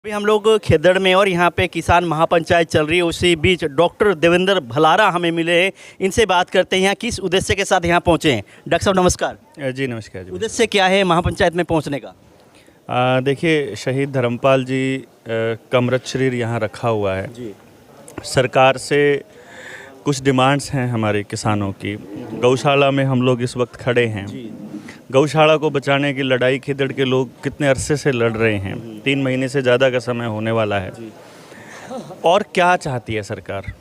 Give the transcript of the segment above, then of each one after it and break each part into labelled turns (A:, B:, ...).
A: अभी हम लोग खेदड़ में और यहाँ पे किसान महापंचायत चल रही है, उसी बीच डॉक्टर देवेंद्र भलारा हमें मिले हैं। इनसे बात करते हैं यहाँ किस उद्देश्य के साथ यहाँ पहुँचे हैं। डॉक्टर साहब नमस्कार।
B: जी नमस्कार जी।
A: उद्देश्य क्या है महापंचायत में पहुँचने का?
B: देखिए, शहीद धर्मपाल जी का अमृत शरीर यहाँ रखा हुआ है
A: जी।
B: सरकार से कुछ डिमांड्स हैं हमारे किसानों की। गौशाला में हम लोग इस वक्त खड़े हैं। गौशाला को बचाने की लड़ाई खेदड़ के लोग कितने अरसे से लड़ रहे हैं, 3 महीने से ज़्यादा का समय होने वाला है। और क्या चाहती है सरकार,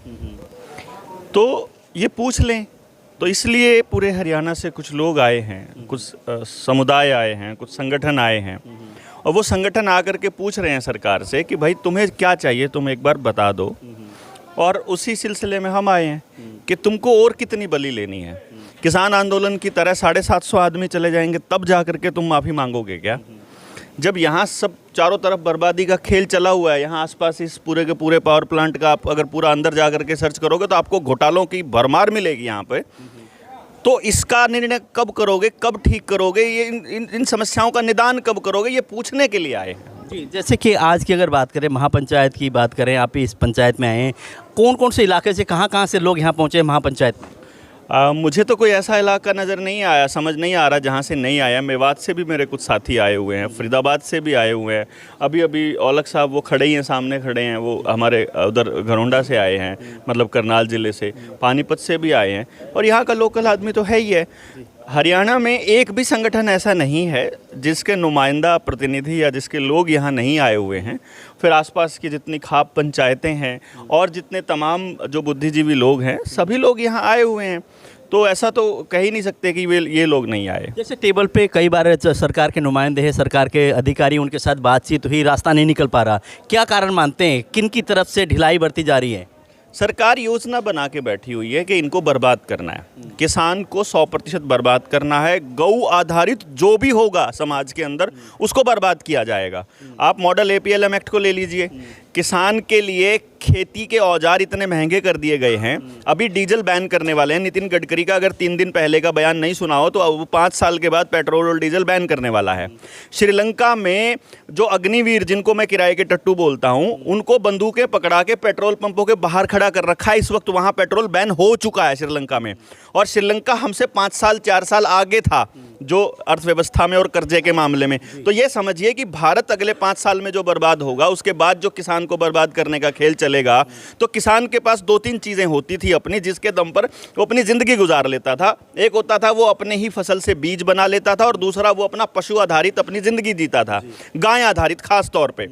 B: तो ये पूछ लें। तो इसलिए पूरे हरियाणा से कुछ लोग आए हैं, कुछ समुदाय आए हैं, कुछ संगठन आए हैं, और वो संगठन आकर के पूछ रहे हैं सरकार से कि भाई तुम्हें क्या चाहिए, तुम एक बार बता दो। और उसी सिलसिले में हम आए हैं कि तुमको और कितनी बलि लेनी है। किसान आंदोलन की तरह 750 आदमी चले जाएंगे तब जा कर के तुम माफ़ी मांगोगे क्या? जब यहाँ सब चारों तरफ बर्बादी का खेल चला हुआ है, यहाँ आसपास इस पूरे के पूरे पावर प्लांट का आप अगर पूरा अंदर जा कर के सर्च करोगे तो आपको घोटालों की भरमार मिलेगी यहाँ पे। तो इसका निर्णय कब करोगे, कब ठीक करोगे, ये इन समस्याओं का निदान कब करोगे, ये पूछने के लिए आए हैं।
A: जी, जैसे कि आज की अगर बात करें, महापंचायत की बात करें, आप इस पंचायत में आए हैं, कौन कौन से इलाके से कहाँ से लोग यहाँ पहुँचे महापंचायत में?
B: मुझे तो कोई ऐसा इलाका नज़र नहीं आया, समझ नहीं आ रहा जहाँ से नहीं आया। मेवात से भी मेरे कुछ साथी आए हुए हैं, फरीदाबाद से भी आए हुए हैं। अभी औलख साहब वो खड़े ही हैं, सामने खड़े हैं, वो हमारे उधर घरोंडा से आए हैं, मतलब करनाल ज़िले से, पानीपत से भी आए हैं। और यहाँ का लोकल आदमी तो है ही है। हरियाणा में एक भी संगठन ऐसा नहीं है जिसके नुमाइंदा प्रतिनिधि या जिसके लोग यहाँ नहीं आए हुए हैं। फिर आसपास की जितनी खाप पंचायतें हैं और जितने तमाम जो बुद्धिजीवी लोग हैं, सभी लोग यहाँ आए हुए हैं। तो ऐसा तो कह ही नहीं सकते कि ये लोग नहीं आए।
A: जैसे टेबल पे कई बार सरकार के नुमाइंदे हैं, सरकार के अधिकारी, उनके साथ बातचीत हुई, रास्ता नहीं निकल पा रहा। क्या कारण मानते हैं, किन की तरफ से ढिलाई बरती जा रही है?
B: सरकार योजना बना के बैठी हुई है कि इनको बर्बाद करना है, किसान को 100% बर्बाद करना है। गौ आधारित जो भी होगा समाज के अंदर उसको बर्बाद किया जाएगा। आप मॉडल APLM एक्ट को ले लीजिए, किसान के लिए खेती के औजार इतने महंगे कर दिए गए हैं। अभी डीजल बैन करने वाले हैं। नितिन गडकरी का अगर 3 दिन पहले का बयान नहीं सुना हो तो वो 5 साल के बाद पेट्रोल और डीजल बैन करने वाला है। श्रीलंका में जो अग्निवीर, जिनको मैं किराए के टट्टू बोलता हूं, उनको बंदूकें पकड़ा के पेट्रोल पंपों के बाहर खड़ा कर रखा है। इस वक्त वहां पेट्रोल बैन हो चुका है श्रीलंका में। और श्रीलंका हमसे 5 साल 4 साल आगे था जो अर्थव्यवस्था में और कर्जे के मामले में। तो ये समझिए कि भारत अगले 5 साल में जो बर्बाद होगा, उसके बाद जो किसान को बर्बाद करने का खेल चलेगा, तो किसान के पास 2-3 चीज़ें होती थी अपनी, जिसके दम पर वो अपनी ज़िंदगी गुजार लेता था। एक होता था वो अपने ही फसल से बीज बना लेता था, और दूसरा वो अपना पशु आधारित अपनी ज़िंदगी जीता था, गाय आधारित खास तौर पे।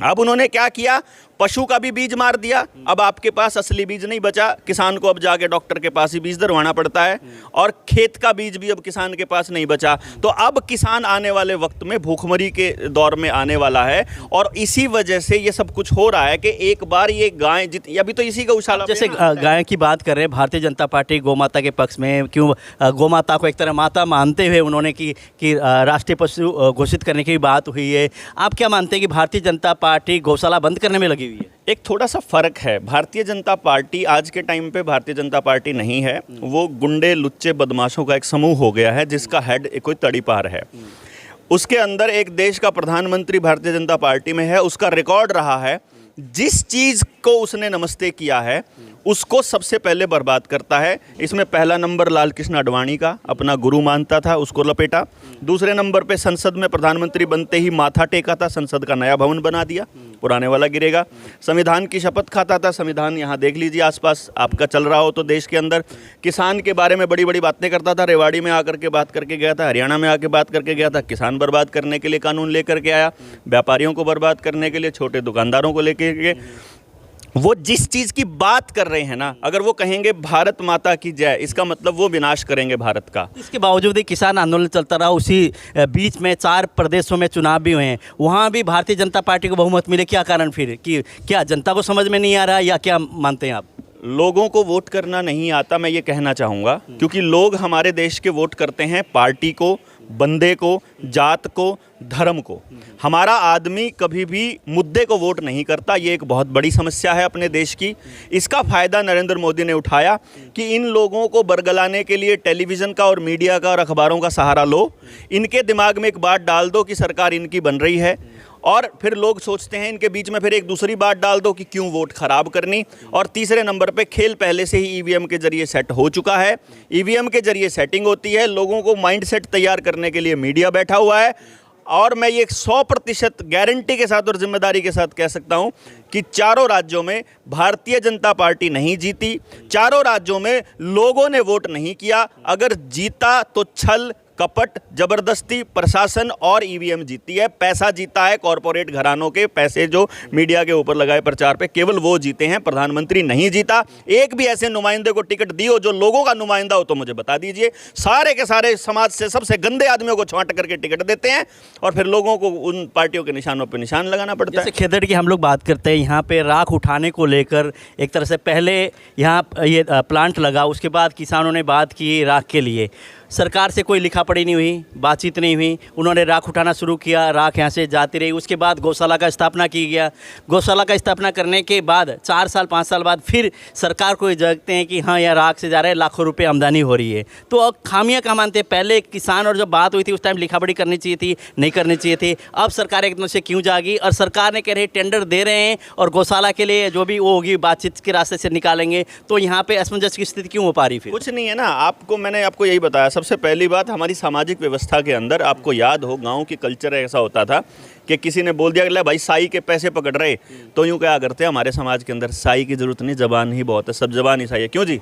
B: अब उन्होंने क्या किया, पशु का भी बीज मार दिया। अब आपके पास असली बीज नहीं बचा, किसान को अब जाके डॉक्टर के पास ही बीज दरवाना पड़ता है, और खेत का बीज भी अब किसान के पास नहीं बचा। तो अब किसान आने वाले वक्त में भूखमरी के दौर में आने वाला है। और इसी वजह से ये सब कुछ हो रहा है कि एक बार ये गाय अभी तो इसी गौशाला,
A: जैसे गाय की बात कर रहे हैं, भारतीय जनता पार्टी गौमाता के पक्ष में, क्यों गौमाता को एक तरह माता मानते हुए उन्होंने कि राष्ट्रीय पशु घोषित करने की बात हुई है। आप क्या मानते हैं कि भारतीय जनता पार्टी गौशाला बंद करने में लगी हुई है?
B: एक थोड़ा सा फ़र्क है। भारतीय जनता पार्टी आज के टाइम पे भारतीय जनता पार्टी नहीं है, वो गुंडे लुच्चे बदमाशों का एक समूह हो गया है, जिसका हेड कोई तड़ीपार है। उसके अंदर एक देश का प्रधानमंत्री भारतीय जनता पार्टी में है, उसका रिकॉर्ड रहा है जिस चीज़ को उसने नमस्ते किया है उसको सबसे पहले बर्बाद करता है। इसमें पहला नंबर लाल कृष्ण आडवाणी का, अपना गुरु मानता था, उसको लपेटा। दूसरे नंबर पे संसद में प्रधानमंत्री बनते ही माथा टेका था, संसद का नया भवन बना दिया, पुराने वाला गिरेगा। संविधान की शपथ खाता था, संविधान यहाँ देख लीजिए आसपास आपका चल रहा हो तो देश के अंदर। किसान के बारे में बड़ी बड़ी बातें करता था, रेवाड़ी में आकर के बात करके गया था, हरियाणा में आके बात करके गया था। किसान बर्बाद करने के लिए कानून लेकर के आया, व्यापारियों को बर्बाद करने के लिए, छोटे दुकानदारों को लेकर के। वो जिस चीज़ की बात कर रहे हैं ना, अगर वो कहेंगे भारत माता की जय, इसका मतलब वो विनाश करेंगे भारत का।
A: इसके बावजूद ही किसान आंदोलन चलता रहा। उसी बीच में 4 प्रदेशों में चुनाव भी हुए हैं, वहाँ भी भारतीय जनता पार्टी को बहुमत मिले। क्या कारण फिर, कि क्या जनता को समझ में नहीं आ रहा, या क्या मानते हैं आप?
B: लोगों को वोट करना नहीं आता, मैं ये कहना चाहूँगा, क्योंकि लोग हमारे देश के वोट करते हैं पार्टी को, बंदे को, जात को, धर्म को। हमारा आदमी कभी भी मुद्दे को वोट नहीं करता। ये एक बहुत बड़ी समस्या है अपने देश की। इसका फ़ायदा नरेंद्र मोदी ने उठाया कि इन लोगों को बरगलाने के लिए टेलीविज़न का और मीडिया का और अखबारों का सहारा लो। इनके दिमाग में एक बात डाल दो कि सरकार इनकी बन रही है और फिर लोग सोचते हैं इनके बीच में फिर एक दूसरी बात डाल दो कि क्यों वोट खराब करनी। और तीसरे नंबर पे खेल पहले से ही ईवीएम के जरिए सेट हो चुका है। ईवीएम के जरिए सेटिंग होती है, लोगों को माइंडसेट तैयार करने के लिए मीडिया बैठा हुआ है। और मैं ये 100% गारंटी के साथ और जिम्मेदारी के साथ कह सकता हूं कि चारों राज्यों में भारतीय जनता पार्टी नहीं जीती, चारों राज्यों में लोगों ने वोट नहीं किया। अगर जीता तो छल, कपट, जबरदस्ती, प्रशासन और ईवीएम जीती है। पैसा जीता है, कॉरपोरेट घरानों के पैसे जो मीडिया के ऊपर लगाए प्रचार पे, केवल वो जीते हैं, प्रधानमंत्री नहीं जीता। एक भी ऐसे नुमाइंदे को टिकट दी हो जो लोगों का नुमाइंदा हो तो मुझे बता दीजिए। सारे के सारे समाज से सबसे गंदे आदमियों को छांट करके टिकट देते हैं और फिर लोगों को उन पार्टियों के निशानों पर निशान लगाना पड़ता है।
A: जैसे खेदड़ की हम लोग बात करते हैं, यहाँ पे राख उठाने को लेकर एक तरह से पहले यहाँ ये प्लांट लगा, उसके बाद किसानों ने बात की राख के लिए, सरकार से कोई लिखा पढ़ी नहीं हुई, बातचीत नहीं हुई, उन्होंने राख उठाना शुरू किया, राख यहाँ से जाती रही। उसके बाद गौशाला का स्थापना की गया। गौशाला का स्थापना करने के बाद 4 साल 5 साल बाद फिर सरकार को ये जगते हैं कि हाँ, यह राख से जा रहे हैं, लाखों रुपए आमदनी हो रही है। तो अब खामियां कहाँ मानते हैं? पहले किसान और जब बात हुई थी उस टाइम लिखा पढ़ी करनी चाहिए थी, नहीं करनी चाहिए थी। अब सरकार एकदम से क्यों जागी और सरकार ने कह रहे टेंडर दे रहे हैं और गौशाला के लिए जो भी वो होगी बातचीत के रास्ते से निकालेंगे, तो यहाँ पे असमंजस की स्थिति क्यों हो पा रही? फिर
B: कुछ नहीं है ना। मैंने आपको यही बताया। सबसे पहली बात, हमारी सामाजिक व्यवस्था के अंदर आपको याद हो, गांव की कल्चर ऐसा होता था कि किसी ने बोल दिया कि भाई साई के पैसे पकड़ रहे, तो यूं क्या करते हैं हमारे समाज के अंदर, साई की जरूरत नहीं, जबान ही बहुत है, सब जबान ही साई है। क्यों जी?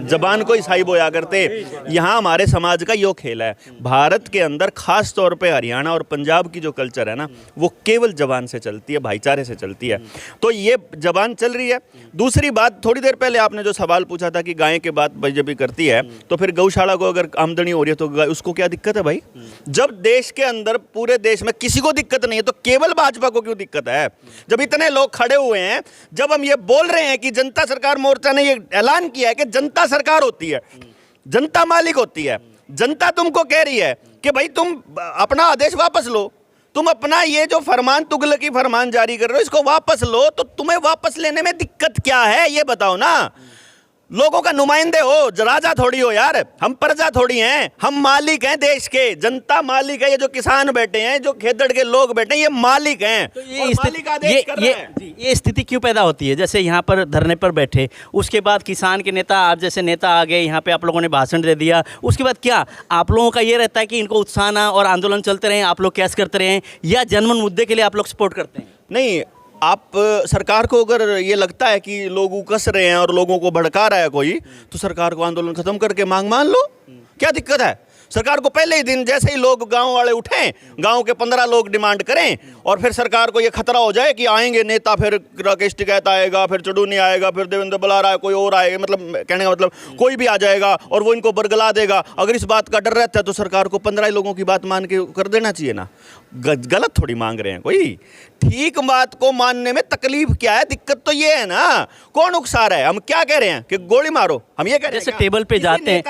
B: जबान को ही साई बोया करते। यहाँ हमारे समाज का यो खेल है। भारत के अंदर खास तौर पे हरियाणा और पंजाब की जो कल्चर है ना, वो केवल जबान से चलती है, भाईचारे से चलती है। तो ये जबान चल रही है। दूसरी बात, थोड़ी देर पहले आपने जो सवाल पूछा था कि गाय के बात बीजेपी करती है, तो फिर गौशाला को अगर आमदनी हो रही है तो उसको क्या दिक्कत है भाई? जब देश के अंदर पूरे देश में किसी को दिक्कत नहीं है तो केवल भाजपा को क्यों दिक्कत है? जब इतने लोग खड़े हुए हैं, जब हम ये बोल रहे हैं कि जनता सरकार मोर्चा ने ये ऐलान किया है कि जनता सरकार होती है, जनता मालिक होती है, जनता तुमको कह रही है कि भाई तुम अपना आदेश वापस लो, तुम अपना ये जो फरमान, तुगलकी फरमान जारी कर रहे हो, इसको वापस लो, तो तुम्हें वापस लेने में दिक्कत क्या है ये बताओ ना। लोगों का नुमाइंदे हो, राजा थोड़ी हो यार, हम प्रजा थोड़ी हैं, हम मालिक हैं देश के, जनता मालिक है। ये जो किसान बैठे हैं, जो खेदड़ के लोग बैठे हैं, ये मालिक हैं।
A: तो ये स्थिति क्यों पैदा होती है? जैसे यहाँ पर धरने पर बैठे, उसके बाद किसान के नेता, आप जैसे नेता आ गए, यहाँ पे आप लोगों ने भाषण दे दिया, उसके बाद क्या आप लोगों का ये रहता है कि इनको उत्साह ना और आंदोलन चलते रहें, आप लोग कैसे करते रहें, या जनमन मुद्दे के लिए आप लोग सपोर्ट करते हैं?
B: नहीं, आप सरकार को अगर ये लगता है कि लोग उकस रहे हैं और लोगों को भड़का रहा है कोई, तो सरकार को आंदोलन खत्म करके मांग मान लो, क्या दिक्कत है? सरकार को पहले ही दिन जैसे ही लोग गांव वाले उठें, गांव के 15 लोग डिमांड करें और फिर सरकार को ये खतरा हो जाए कि आएंगे नेता, फिर राकेश टिकैत आएगा, फिर चुड़ूनी आएगा, फिर देवेंद्र बलारा है, कोई और आएगा, मतलब कहने का मतलब कोई भी आ जाएगा और वो इनको बरगला देगा। अगर इस बात का डर रहता है तो सरकार को 15 लोगों की बात मान के कर देना चाहिए ना। गलत थोड़ी मांग रहे हैं कोई, ठीक बात को मानने में तकलीफ क्या है? दिक्कत तो ये है ना, कौन उकसा रहा है? हम क्या कह रहे हैं कि गोली मारो? हम ये कह रहे हैं
A: जैसे टेबल पे जाते हैं,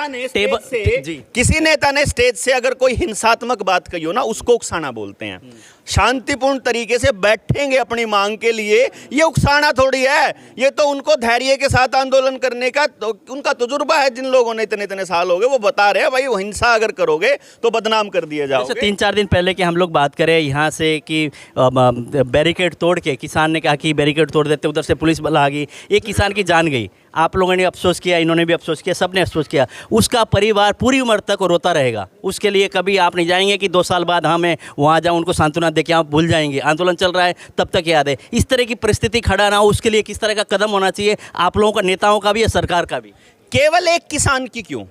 B: किसी नेता ने स्टेज से अगर कोई हिंसात्मक बात कही हो ना, उसको उकसाना बोलते हैं। शांतिपूर्ण तरीके से बैठेंगे अपनी मांग के लिए, ये उकसाना थोड़ी है। ये तो उनको धैर्य के साथ आंदोलन करने का तो उनका तजुर्बा है। जिन लोगों ने इतने साल हो गए, वो बता रहे हैं भाई वो हिंसा अगर करोगे तो बदनाम कर दिए जाओगे।
A: 3-4 दिन पहले की हम लोग बात करें यहाँ से कि बैरिकेड तोड़ के, किसान ने कहा कि बैरिकेड तोड़ देते, उधर से पुलिस बल आ गई, एक किसान की जान गई। आप लोगों ने अफसोस किया, इन्होंने भी अफसोस किया, सब ने अफसोस किया। उसका परिवार पूरी उम्र तक रोता रहेगा। उसके लिए कभी आप नहीं जाएंगे कि 2 साल बाद हाँ मैं वहाँ जाऊँ, उनको सांत्वना दे के आप भूल जाएंगे। आंदोलन चल रहा है तब तक याद है। इस तरह की परिस्थिति खड़ा ना हो, उसके लिए किस तरह का कदम होना चाहिए आप लोगों का, नेताओं का भी या सरकार का भी?
B: केवल एक किसान की क्यों,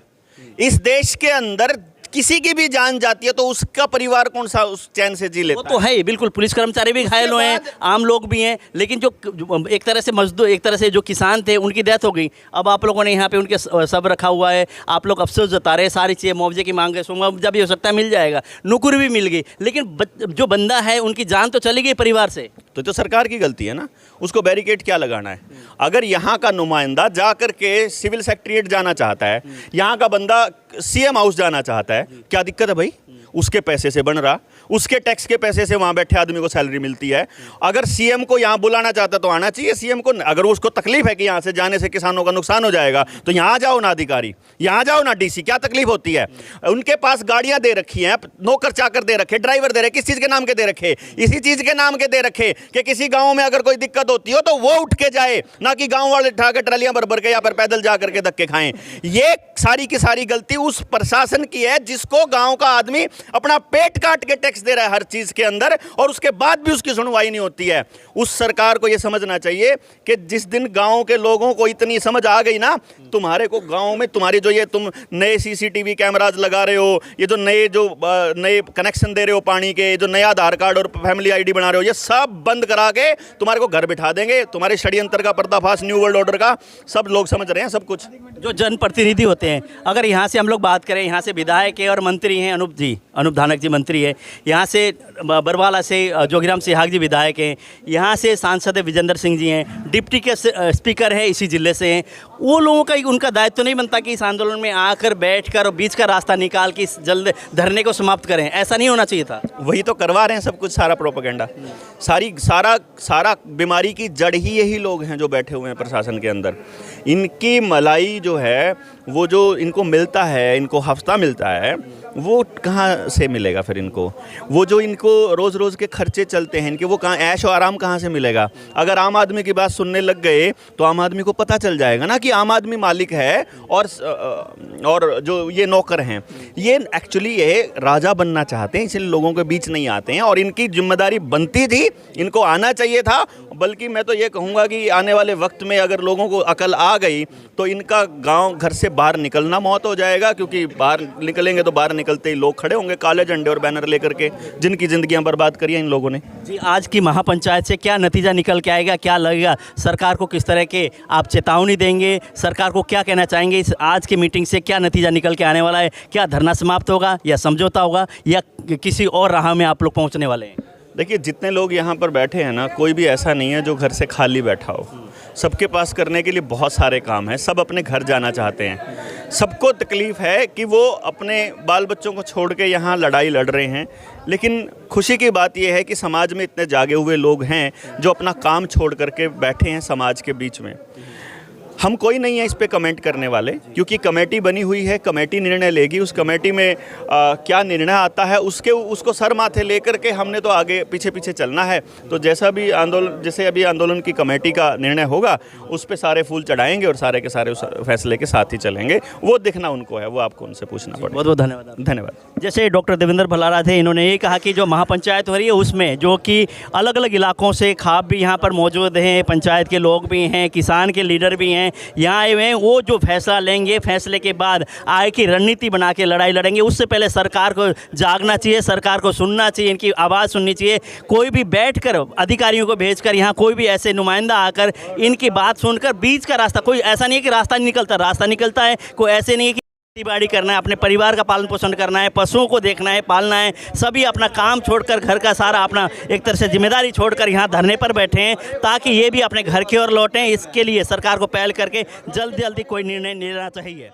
B: इस देश के अंदर किसी की भी जान जाती है तो उसका परिवार कौन सा उस चैन से जी लेता
A: वो तो है, बिल्कुल। पुलिस कर्मचारी भी घायल हुए हैं, आम लोग भी हैं, लेकिन जो एक तरह से मजदूर, एक तरह से जो किसान थे उनकी डेथ हो गई। अब आप लोगों ने यहाँ पे उनके सब रखा हुआ है, आप लोग अफसोस जता रहे हैं, सारी चीज़ें मुआवजे की मांग है, मुआवजा भी हो सकता है मिल जाएगा, नौकरी भी मिल गई, लेकिन जो बंदा है उनकी जान तो चली गई परिवार से।
B: तो सरकार की गलती है ना, उसको बैरिकेड क्या लगाना है? अगर यहाँ का नुमाइंदा जा कर के सिविल सेक्रेटरीट जाना चाहता है, यहाँ का बंदा सीएम हाउस जाना चाहता है, क्या दिक्कत है भाई? उसके पैसे से बन रहा, उसके टैक्स के पैसे से वहाँ बैठे आदमी को सैलरी मिलती है। अगर सीएम को यहाँ बुलाना चाहता तो आना चाहिए सीएम को। अगर उसको तकलीफ है कि यहाँ से जाने से किसानों का नुकसान हो जाएगा तो यहाँ जाओ ना अधिकारी, यहाँ जाओ ना डीसी, क्या तकलीफ होती है? उनके पास गाड़ियाँ दे रखी हैं, नौकर चाकर दे रखे, ड्राइवर दे रखे, किस चीज़ के नाम के दे रखे? इसी चीज़ के नाम के दे रखे कि किसी गाँव में अगर कोई दिक्कत होती हो तो वो उठ के जाए, ना कि गाँव वाले उठा के ट्रालियाँ भर भर के यहाँ पर पैदल जा करके धक्के खाएं। ये सारी की सारी गलती उस प्रशासन की है जिसको गांव का आदमी अपना पेट काट के टैक्स दे रहा है हर चीज के अंदर, और उसके बाद भी उसकी सुनवाई नहीं होती है। उस सरकार को यह समझना चाहिए कि जिस दिन गांव के लोगों को इतनी समझ आ गई ना, तुम्हारे को गांव में तुम्हारी जो ये तुम नए सीसीटीवी कैमराज लगा रहे हो, ये जो नए कनेक्शन दे रहे हो पानी के, जो नया आधार कार्ड और फैमिली आईडी बना रहे हो, ये सब बंद करा के तुम्हारे को घर बिठा देंगे। तुम्हारे षड्यंत्र का पर्दाफाश न्यू वर्ल्ड ऑर्डर का सब लोग समझ रहे हैं सब कुछ।
A: जो जनप्रतिनिधि होते हैं, अगर यहाँ से हम लोग बात करें, यहाँ से विधायक है और मंत्री हैं, अनूप धानक जी मंत्री है, यहाँ से बरवाला से जोगीराम सिहाग जी विधायक हैं, यहाँ से सांसद विजेंद्र सिंह जी हैं, डिप्टी के स्पीकर हैं इसी जिले से हैं। वो लोगों का उनका दायित्व तो नहीं बनता कि इस आंदोलन में आकर बैठकर और बीच का रास्ता निकाल के इस जल्द धरने को समाप्त करें? ऐसा नहीं होना चाहिए था।
B: वही तो करवा रहे हैं सब कुछ, सारा प्रोपेगेंडा, सारा बीमारी की जड़ ही यही लोग हैं जो बैठे हुए हैं प्रशासन के अंदर। इनकी मलाई जो है, वो जो इनको मिलता है, इनको हफ्ता मिलता है, वो कहाँ से मिलेगा फिर इनको? वो जो इनको रोज़ रोज़ के खर्चे चलते हैं इनके, वो कहाँ ऐश और आराम कहाँ से मिलेगा? अगर आम आदमी की बात सुनने लग गए तो आम आदमी को पता चल जाएगा ना कि आम आदमी मालिक है और जो ये नौकर हैं, ये एक्चुअली ये राजा बनना चाहते हैं, इसलिए लोगों के बीच नहीं आते हैं। और इनकी जिम्मेदारी बनती थी, इनको आना चाहिए था। बल्कि मैं तो ये कहूँगा कि आने वाले वक्त में अगर लोगों को अकल आ गई तो इनका गाँव घर से बाहर निकलना मौत हो जाएगा, क्योंकि बाहर निकलेंगे तो बाहर निकलते ही लोग खड़े होंगे काले झंडे और बैनर लेकर के, जिनकी जिंदगियां बर्बाद करी हैं इन लोगों ने।
A: जी, आज की महापंचायत से क्या नतीजा निकल के आएगा, क्या लगेगा? सरकार को किस तरह के आप चेतावनी देंगे? सरकार को क्या कहना चाहेंगे? इस आज की मीटिंग से क्या नतीजा निकल के आने वाला है? क्या धरना समाप्त होगा या समझौता होगा या किसी और राह में आप लोग पहुँचने वाले हैं?
B: देखिए, जितने लोग यहाँ पर बैठे हैं ना, कोई भी ऐसा नहीं है जो घर से खाली बैठा हो। सबके पास करने के लिए बहुत सारे काम हैं, सब अपने घर जाना चाहते हैं। सबको तकलीफ़ है कि वो अपने बाल बच्चों को छोड़ के यहाँ लड़ाई लड़ रहे हैं। लेकिन खुशी की बात यह है कि समाज में इतने जागे हुए लोग हैं जो अपना काम छोड़ करके बैठे हैं समाज के बीच में। हम कोई नहीं है इस पे कमेंट करने वाले, क्योंकि कमेटी बनी हुई है, कमेटी निर्णय लेगी। उस कमेटी में क्या निर्णय आता है उसको सर माथे लेकर के हमने तो आगे पीछे चलना है। तो जैसे अभी आंदोलन की कमेटी का निर्णय होगा, उस पे सारे फूल चढ़ाएंगे और सारे के सारे उस फैसले के साथ ही चलेंगे। वो देखना उनको है, वो आपको उनसे पूछना पड़ेगा।
A: बहुत बहुत धन्यवाद।
B: धन्यवाद।
A: जैसे डॉक्टर देवेंद्र भल्लारा थे, इन्होंने ये कहा कि जो महापंचायत हो रही है उसमें जो कि अलग अलग इलाकों से खाप भी यहाँ पर मौजूद हैं, पंचायत के लोग भी हैं, किसान के लीडर भी हैं, यहाँ आए हुए हैं। वो जो फैसला लेंगे, फैसले के बाद आगे की रणनीति बना के लड़ाई लड़ेंगे। उससे पहले सरकार को जागना चाहिए, सरकार को सुनना चाहिए, इनकी आवाज़ सुननी चाहिए। कोई भी बैठकर अधिकारियों को भेजकर यहाँ कोई भी ऐसे नुमाइंदा आकर इनकी बात सुनकर बीच का रास्ता, कोई ऐसा नहीं है कि रास्ता निकलता है, कोई ऐसे नहीं है कि खेती बाड़ी करना है, अपने परिवार का पालन पोषण करना है, पशुओं को देखना है, पालना है। सभी अपना काम छोड़कर, घर का सारा अपना एक तरह से जिम्मेदारी छोड़कर यहाँ धरने पर बैठे हैं, ताकि ये भी अपने घर की ओर लौटें। इसके लिए सरकार को पहल करके जल्दी कोई निर्णय लेना चाहिए।